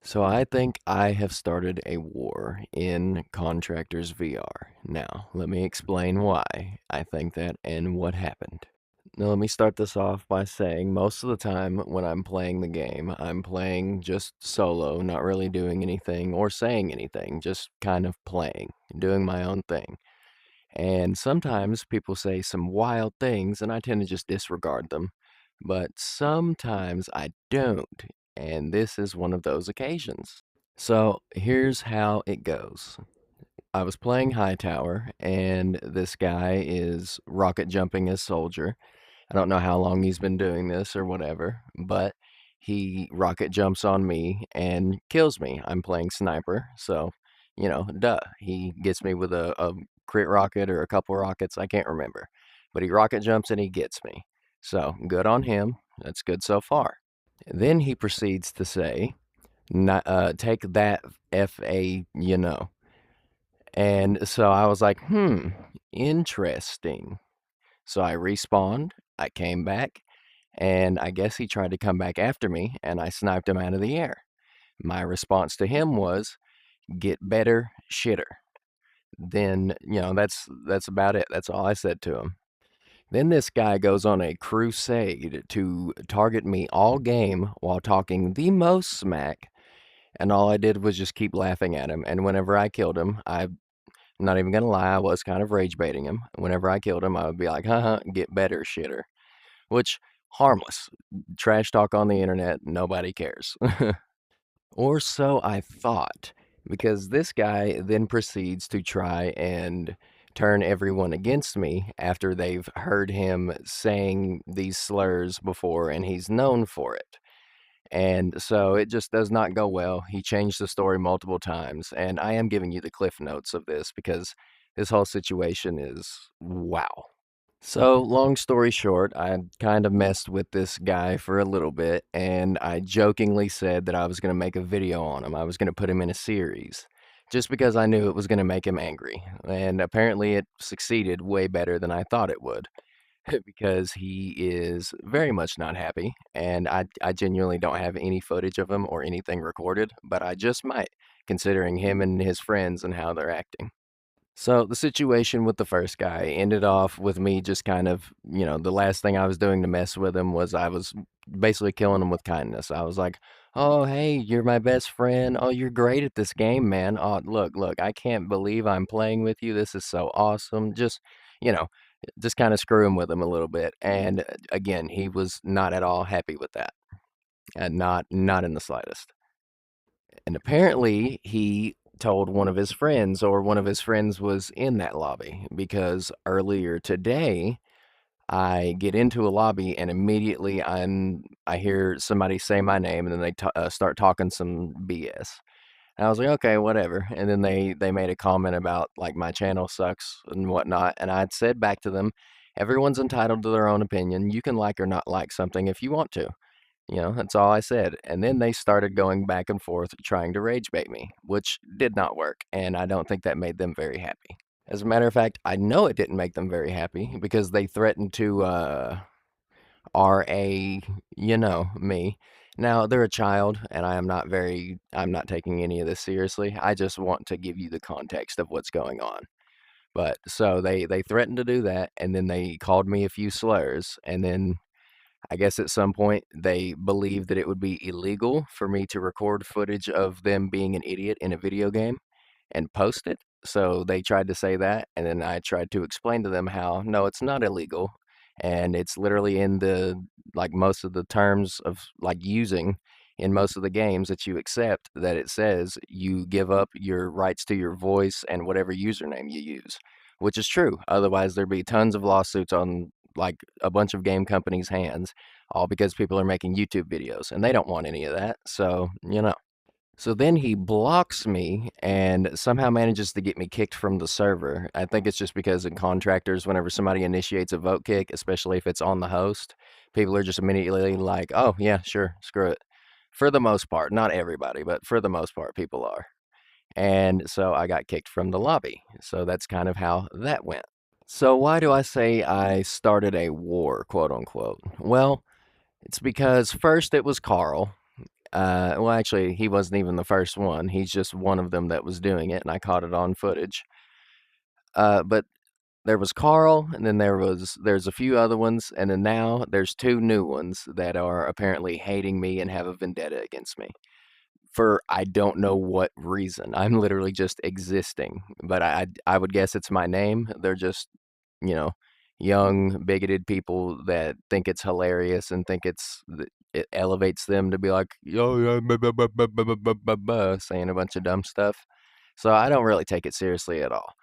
So I think I have started a war in Contractors VR. Now, let me explain why I think that and what happened. Now, let me start this off by saying most of the time when I'm playing the game, I'm playing just solo, not really doing anything or saying anything, just kind of playing, doing my own thing. And sometimes people say some wild things, and I tend to just disregard them. But sometimes I don't, and this is one of those occasions. So here's how it goes. I was playing Hightower, and this guy is rocket jumping as soldier. I don't know how long he's been doing this or whatever, but he rocket jumps on me and kills me. I'm playing sniper, so, duh. He gets me with a crit rocket or a couple rockets, I can't remember. But he rocket jumps and he gets me. So, good on him. That's good so far. Then he proceeds to say, take that FA, And so I was like, interesting. So I respawned, I came back, and I guess he tried to come back after me, and I sniped him out of the air. My response to him was, "Get better, shitter." Then, that's about it. That's all I said to him. Then this guy goes on a crusade to target me all game while talking the most smack, and all I did was just keep laughing at him. And whenever I killed him, I'm not even gonna lie, I was kind of rage baiting him. Whenever I killed him, I would be like, haha, get better, shitter. Which, harmless. Trash talk on the internet, nobody cares. Or so I thought, because this guy then proceeds to try and turn everyone against me after they've heard him saying these slurs before and he's known for it. And so it just does not go well. He changed the story multiple times, and I am giving you the cliff notes of this because this whole situation is wow. So, long story short, I kind of messed with this guy for a little bit, and I jokingly said that I was going to make a video on him. I was going to put him in a series just because I knew it was going to make him angry. And apparently, it succeeded way better than I thought it would because he is very much not happy. And I genuinely don't have any footage of him or anything recorded, but I just might, considering him and his friends and how they're acting. So the situation with the first guy ended off with me just kind of, the last thing I was doing to mess with him was I was basically killing him with kindness. I was like, "Oh, hey, you're my best friend. Oh, you're great at this game, man. Oh, look, I can't believe I'm playing with you. This is so awesome." You know, just kind of screwing with him a little bit. And again, he was not at all happy with that, and not in the slightest. And apparently, he told one of his friends, or one of his friends was in that lobby because earlier today, I get into a lobby and immediately I hear somebody say my name and then they start talking some BS. And I was like, okay, whatever. And then they made a comment about like my channel sucks and whatnot. And I'd said back to them, everyone's entitled to their own opinion. You can like or not like something if you want to. That's all I said. And then they started going back and forth trying to rage bait me, which did not work. And I don't think that made them very happy. As a matter of fact, I know it didn't make them very happy because they threatened to RA, me. Now, they're a child, and I'm not taking any of this seriously. I just want to give you the context of what's going on. But so they threatened to do that, and then they called me a few slurs, and then I guess at some point they believed that it would be illegal for me to record footage of them being an idiot in a video game and post it. So they tried to say that, and then I tried to explain to them how no, it's not illegal, and it's literally in the like most of the terms of like using in most of the games that you accept that it says you give up your rights to your voice and whatever username you use, which is true. Otherwise, there'd be tons of lawsuits on like a bunch of game companies' hands, all because people are making YouTube videos and they don't want any of that. So. So then he blocks me and somehow manages to get me kicked from the server. I think it's just because in contractors, whenever somebody initiates a vote kick, especially if it's on the host, people are just immediately like, oh, yeah, sure, screw it. For the most part, not everybody, but for the most part, people are. And so I got kicked from the lobby. So that's kind of how that went. So why do I say I started a war, quote unquote? Well, it's because first it was Carl. Well, actually, he wasn't even the first one. He's just one of them that was doing it, and I caught it on footage. But there was Carl, and then there's a few other ones, and then now there's two new ones that are apparently hating me and have a vendetta against me for I don't know what reason. I'm literally just existing, but I would guess it's my name. They're just, you know, young bigoted people that think it's hilarious and think it elevates them to be like, yo, yeah, saying a bunch of dumb stuff. So I don't really take it seriously at all.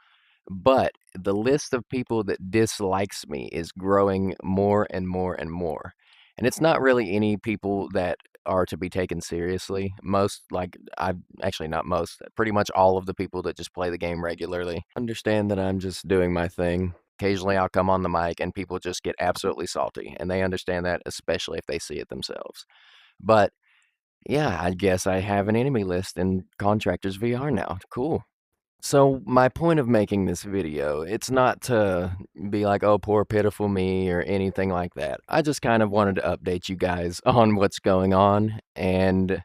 But the list of people that dislikes me is growing more and more and more. And it's not really any people that are to be taken seriously. Most, like, I actually not most, pretty much all of the people that just play the game regularly understand that I'm just doing my thing. Occasionally I'll come on the mic and people just get absolutely salty, and they understand that, especially if they see it themselves. But yeah, I guess I have an enemy list in Contractors VR now. Cool. So my point of making this video, it's not to be like, "Oh, poor pitiful me," or anything like that. I just kind of wanted to update you guys on what's going on, and,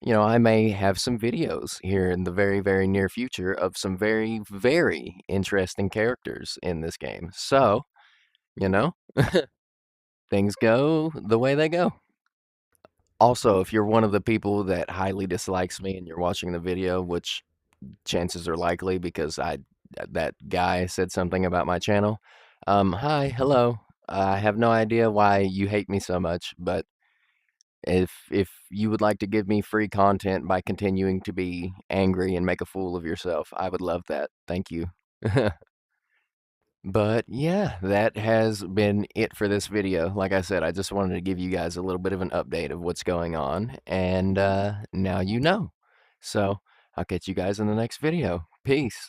I may have some videos here in the very, very near future of some very, very interesting characters in this game. So, you know, things go the way they go. Also, if you're one of the people that highly dislikes me and you're watching the video, which chances are likely because that guy said something about my channel. Hi, hello. I have no idea why you hate me so much, but if you would like to give me free content by continuing to be angry and make a fool of yourself, I would love that. Thank you. But yeah, that has been it for this video. Like I said, I just wanted to give you guys a little bit of an update of what's going on, and now you know. So I'll catch you guys in the next video. Peace.